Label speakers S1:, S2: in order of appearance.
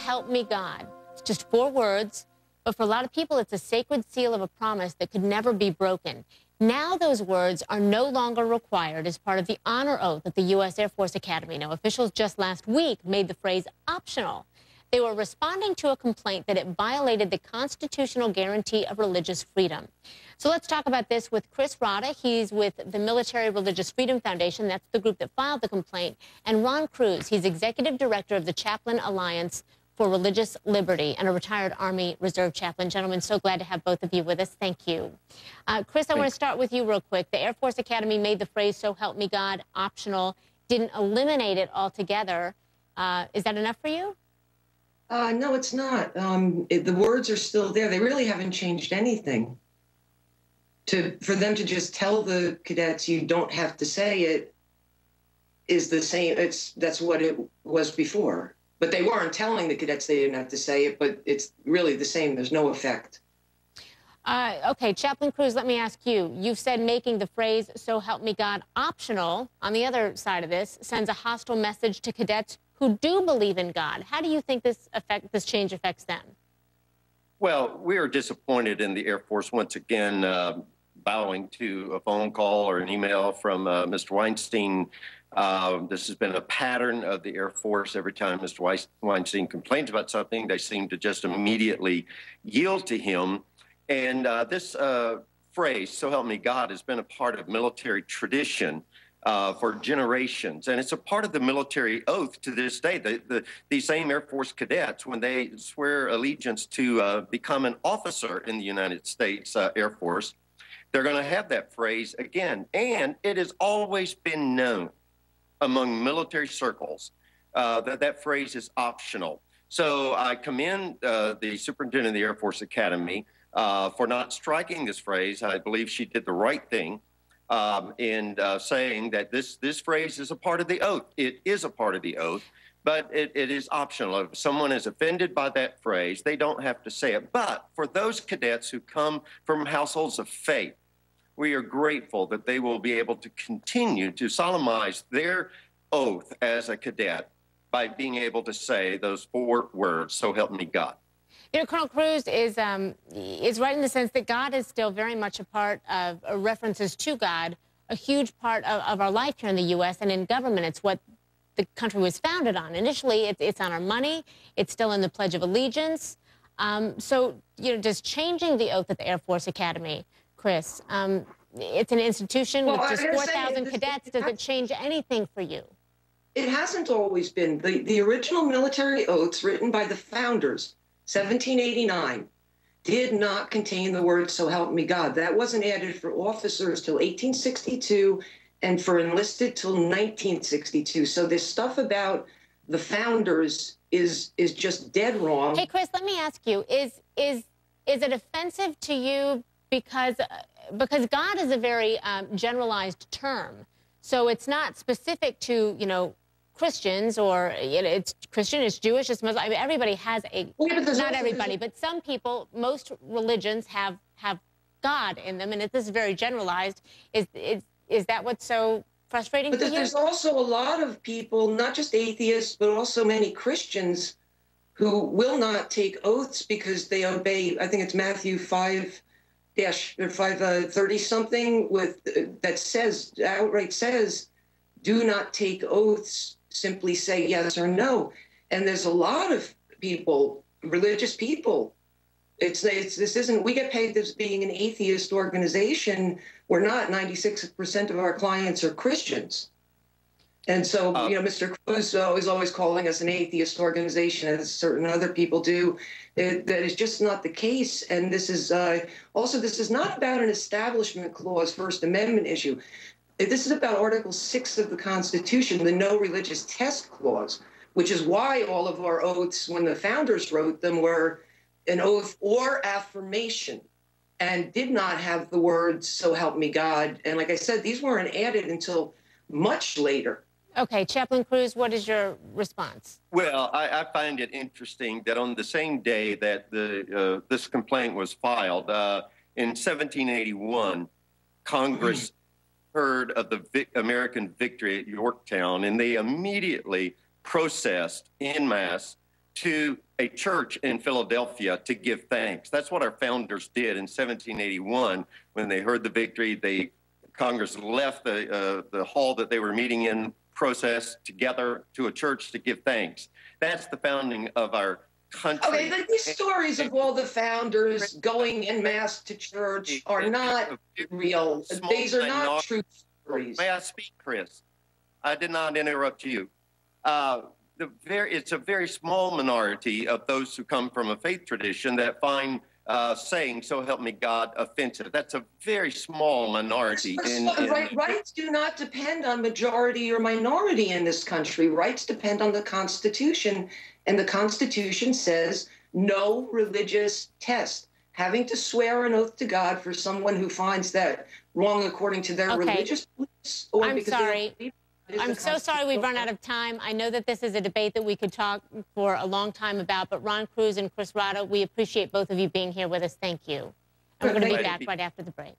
S1: help me God. It's just 4 words, but for a lot of people, it's a sacred seal of a promise that could never be broken. Now those words are no longer required as part of the honor oath at the U.S. Air Force Academy. Now, officials just last week made the phrase optional. They were responding to a complaint that it violated the constitutional guarantee of religious freedom. So let's talk about this with Chris Rodda. He's with the Military Religious Freedom Foundation. That's the group that filed the complaint. And Ron Cruz, he's executive director of the Chaplains Alliance for Religious Liberty and a retired Army Reserve chaplain. Gentlemen, so glad to have both of you with us. Thank you. Chris, I want to start with you real quick. The Air Force Academy made the phrase, "So help me God," optional, didn't eliminate it altogether. Is that enough for you?
S2: No, it's not. The words are still there. They really haven't changed anything. For them to just tell the cadets you don't have to say it is the same. That's what it was before. But they weren't telling the cadets they didn't have to say it, but it's really the same. There's no effect.
S1: Okay, Chaplain Cruz, let me ask you. You've said making the phrase, "So help me God," optional, on the other side of this, sends a hostile message to cadets who do believe in God. How do you think this change affects them?
S3: Well, we are disappointed in the Air Force once again bowing to a phone call or an email from Mr. Weinstein. This has been a pattern of the Air Force. Every time Mr. Weinstein complains about something, they seem to just immediately yield to him. And this phrase, "So help me God," has been a part of military tradition for generations. And it's a part of the military oath to this day. These same Air Force cadets, when they swear allegiance to become an officer in the United States Air Force, they're going to have that phrase again. And it has always been known among military circles that phrase is optional. So I commend the superintendent of the Air Force Academy for not striking this phrase. I believe she did the right thing in saying that this phrase is a part of the oath. It is a part of the oath, but it is optional. If someone is offended by that phrase, they don't have to say it. But for those cadets who come from households of faith, we are grateful that they will be able to continue to solemnize their oath as a cadet by being able to say those 4 words, "So help me God."
S1: You know, Colonel Cruz is right in the sense that God is still very much a part of references to God, a huge part of our life here in the U.S. and in government. It's what the country was founded on. Initially, it's on our money. It's still in the Pledge of Allegiance. So, you know, does changing the oath at the Air Force Academy, Chris, it's an institution with just 4,000 cadets. Does it change anything for you?
S2: It hasn't always been. The original military oaths written by the founders, 1789, did not contain the word "So help me God." That wasn't added for officers till 1862 and for enlisted till 1962. So this stuff about the founders is just dead wrong.
S1: Hey, Chris, let me ask you, is it offensive to you because God is a very generalized term, so it's not specific to, you know, Christians, or it's Christian, it's Jewish, it's Muslim. I mean, everybody has not everybody, but some people, most religions have God in them, and this is very generalized. Is that what's so frustrating for you?
S2: But there's also a lot of people, not just atheists, but also many Christians who will not take oaths because they obey, I think it's Matthew 5-30 something that says, outright says, do not take oaths, simply say yes or no. And there's a lot of people, religious people. This isn't, we get paid as being an atheist organization. We're not. 96% of our clients are Christians. And so, you know, Mr. Cruz is always calling us an atheist organization, as certain other people do. That is just not the case. And this is also, this is not about an Establishment Clause First Amendment issue. This is about Article 6 of the Constitution, the No Religious Test Clause, which is why all of our oaths, when the founders wrote them, were an oath or affirmation and did not have the words "So help me God." And like I said, these weren't added until much later.
S1: Okay, Chaplain Cruz, what is your response?
S3: Well, I find it interesting that on the same day that this complaint was filed, in 1781, Congress heard of the American victory at Yorktown, and they immediately processed en masse to a church in Philadelphia to give thanks. That's what our founders did in 1781 when they heard the victory. Congress left the hall that they were meeting in, process together to a church to give thanks. That's the founding of our country.
S2: Okay, but these stories of all the founders going en masse to church are not real. These are not true stories.
S3: May I speak, Chris? I did not interrupt you. It's a very small minority of those who come from a faith tradition that find saying "So help me God" offensive. That's a very small minority.
S2: Rights do not depend on majority or minority in this country. Rights depend on the Constitution, and the Constitution says no religious test. Having to swear an oath to God for someone who finds that wrong according to their religious beliefs, or
S1: I'm
S2: because
S1: sorry. I'm so sorry we've run out of time. I know that this is a debate that we could talk for a long time about, but Ron Cruz and Chris Rodda, we appreciate both of you being here with us. Thank you. And we're going to be back right after the break.